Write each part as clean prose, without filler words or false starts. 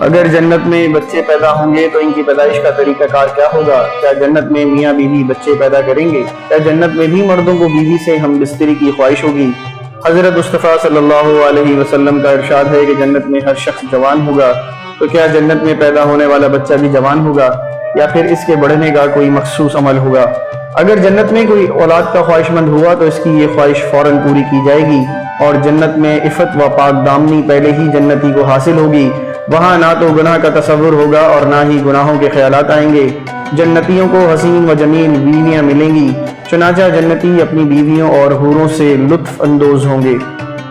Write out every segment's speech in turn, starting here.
اگر جنت میں بچے پیدا ہوں گے تو ان کی پیدائش کا طریقہ کار کیا ہوگا؟ کیا جنت میں میاں بیوی بچے پیدا کریں گے؟ کیا جنت میں بھی مردوں کو بیوی سے ہم بستری کی خواہش ہوگی؟ حضرت مصطفیٰ صلی اللہ علیہ وسلم کا ارشاد ہے کہ جنت میں ہر شخص جوان ہوگا، تو کیا جنت میں پیدا ہونے والا بچہ بھی جوان ہوگا یا پھر اس کے بڑھنے کا کوئی مخصوص عمل ہوگا؟ اگر جنت میں کوئی اولاد کا خواہش مند ہوا تو اس کی یہ خواہش فوراً پوری کی جائے گی، اور جنت میں عفت و پاک دامنی پہلے ہی جنتی کو حاصل ہوگی۔ وہاں نہ تو گناہ کا تصور ہوگا اور نہ ہی گناہوں کے خیالات آئیں گے۔ جنتیوں کو حسین و جمیل بیویاں ملیں گی، چنانچہ جنتی اپنی بیویوں اور حوروں سے لطف اندوز ہوں گے،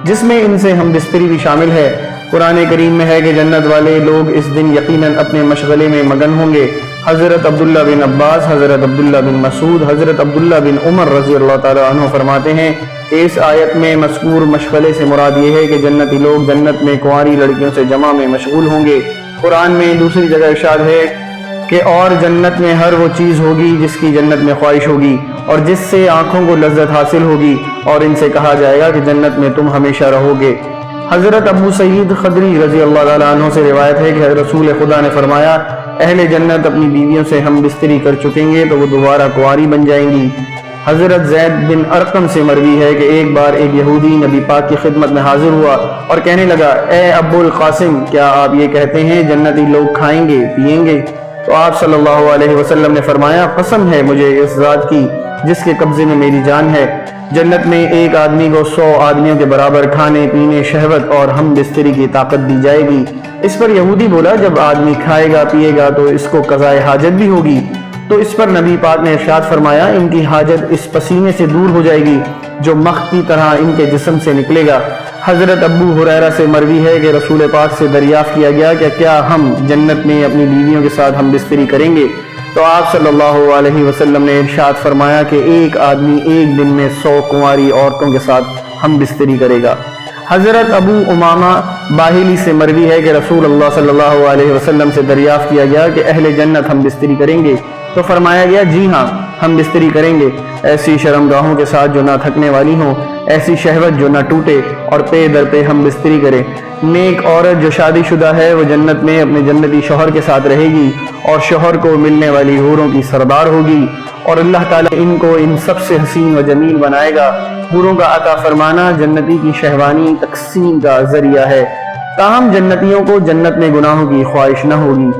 جس میں ان سے ہم بستری بھی شامل ہے۔ قرآن کریم میں ہے کہ جنت والے لوگ اس دن یقیناً اپنے مشغلے میں مگن ہوں گے۔ حضرت عبداللہ بن عباس، حضرت عبداللہ بن مسعود، حضرت عبداللہ بن عمر رضی اللہ تعالیٰ عنہ فرماتے ہیں کہ اس آیت میں مذکور مشغلے سے مراد یہ ہے کہ جنتی لوگ جنت میں کنواری لڑکیوں سے جمع میں مشغول ہوں گے۔ قرآن میں دوسری جگہ ارشاد ہے کہ اور جنت میں ہر وہ چیز ہوگی جس کی جنت میں خواہش ہوگی اور جس سے آنکھوں کو لذت حاصل ہوگی، اور ان سے کہا جائے گا کہ جنت میں تم ہمیشہ رہو گے۔ حضرت ابو سعید خدری رضی اللہ تعالیٰ عنہ سے روایت ہے کہ رسول خدا نے فرمایا، اہل جنت اپنی بیویوں سے ہم بستری کر چکیں گے تو وہ دوبارہ کنواری بن جائیں گی۔ حضرت زید بن ارقم سے مروی ہے کہ ایک بار ایک یہودی نبی پاک کی خدمت میں حاضر ہوا اور کہنے لگا، اے ابو القاسم، کیا آپ یہ کہتے ہیں جنتی لوگ کھائیں گے پیئیں گے؟ تو آپ صلی اللہ علیہ وسلم نے فرمایا، قسم ہے مجھے اس ذات کی جس کے قبضے میں میری جان ہے، جنت میں ایک آدمی کو 100 آدمیوں کے برابر کھانے پینے، شہوت اور ہم بستری کی طاقت دی جائے گی۔ اس پر یہودی بولا، جب آدمی کھائے گا پیے گا تو اس کو قضائے حاجت بھی ہوگی۔ تو اس پر نبی پاک نے ارشاد فرمایا، ان کی حاجت اس پسینے سے دور ہو جائے گی جو مخ کی طرح ان کے جسم سے نکلے گا۔ حضرت ابو ہریرہ سے مروی ہے کہ رسول پاک سے دریافت کیا گیا کہ کیا ہم جنت میں اپنی بیویوں کے ساتھ ہم بستری کریں گے؟ تو آپ صلی اللہ علیہ وسلم نے ارشاد فرمایا کہ ایک آدمی ایک دن میں 100 کنواری عورتوں کے ساتھ ہم بستری کرے گا۔ حضرت ابو امامہ باہلی سے مروی ہے کہ رسول اللہ صلی اللہ علیہ وسلم سے دریافت کیا گیا کہ اہل جنت ہم بستری کریں گے؟ تو فرمایا گیا، جی ہاں، ہم بستری کریں گے، ایسی شرمگاہوں کے ساتھ جو نہ تھکنے والی ہوں، ایسی شہوت جو نہ ٹوٹے، اور پے در پہ ہم بستری کریں۔ نیک عورت جو شادی شدہ ہے وہ جنت میں اپنے جنتی شوہر کے ساتھ رہے گی اور شوہر کو ملنے والی حوروں کی سردار ہوگی، اور اللہ تعالیٰ ان کو ان سب سے حسین و جمیل بنائے گا۔ حوروں کا عطا فرمانا جنتی کی شہوانی تقسیم کا ذریعہ ہے، تاہم جنتیوں کو جنت میں گناہوں کی خواہش نہ ہوگی۔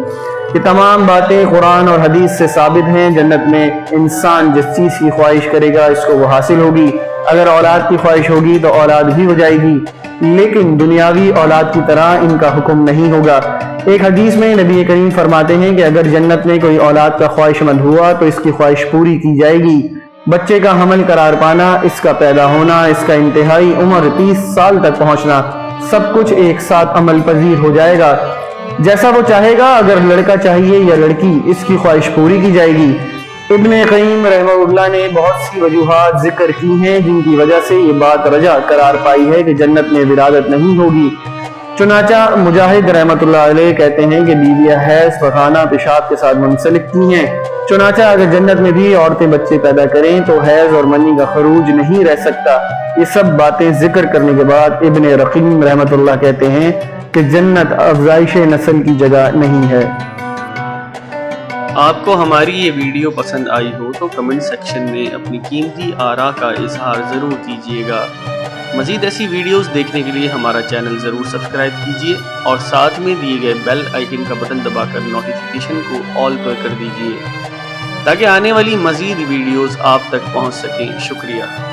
یہ تمام باتیں قرآن اور حدیث سے ثابت ہیں۔ جنت میں انسان جس چیز کی خواہش کرے گا اس کو وہ حاصل ہوگی۔ اگر اولاد کی خواہش ہوگی تو اولاد بھی ہو جائے گی، لیکن دنیاوی اولاد کی طرح ان کا حکم نہیں ہوگا۔ ایک حدیث میں نبی کریم فرماتے ہیں کہ اگر جنت میں کوئی اولاد کا خواہش مند ہوا تو اس کی خواہش پوری کی جائے گی۔ بچے کا حمل قرار پانا، اس کا پیدا ہونا، اس کا انتہائی عمر 30 سال تک پہنچنا، سب کچھ ایک ساتھ عمل پذیر ہو جائے گا جیسا وہ چاہے گا۔ اگر لڑکا چاہیے یا لڑکی، اس کی خواہش پوری کی جائے گی۔ ابن قیم رحمہ اللہ نے بہت سی وجوہات ذکر کی ہیں جن کی وجہ سے یہ بات رجع قرار پائی ہے کہ جنت میں ولادت نہیں ہوگی۔ چنانچہ مجاہد رحمۃ اللہ علیہ کہتے ہیں کہ بیویاں حیض، پخانہ، پیشاب کے ساتھ منسلک کی ہیں، چنانچہ اگر جنت میں بھی عورتیں بچے پیدا کریں تو حیض اور منی کا خروج نہیں رہ سکتا۔ یہ سب باتیں ذکر کرنے کے بعد ابن رقیم رحمۃ اللہ کہتے ہیں کہ جنت افزائش نسل کی جگہ نہیں ہے۔ آپ کو ہماری یہ ویڈیو پسند آئی ہو تو کمنٹ سیکشن میں اپنی قیمتی آراء کا اظہار ضرور کیجیے گا۔ مزید ایسی ویڈیوز دیکھنے کے لیے ہمارا چینل ضرور سبسکرائب کیجیے اور ساتھ میں دیے گئے بیل آئیکن کا بٹن دبا کر نوٹیفیکیشن کو آل پر کر دیجیے تاکہ آنے والی مزید ویڈیوز آپ تک پہنچ سکیں۔ شکریہ۔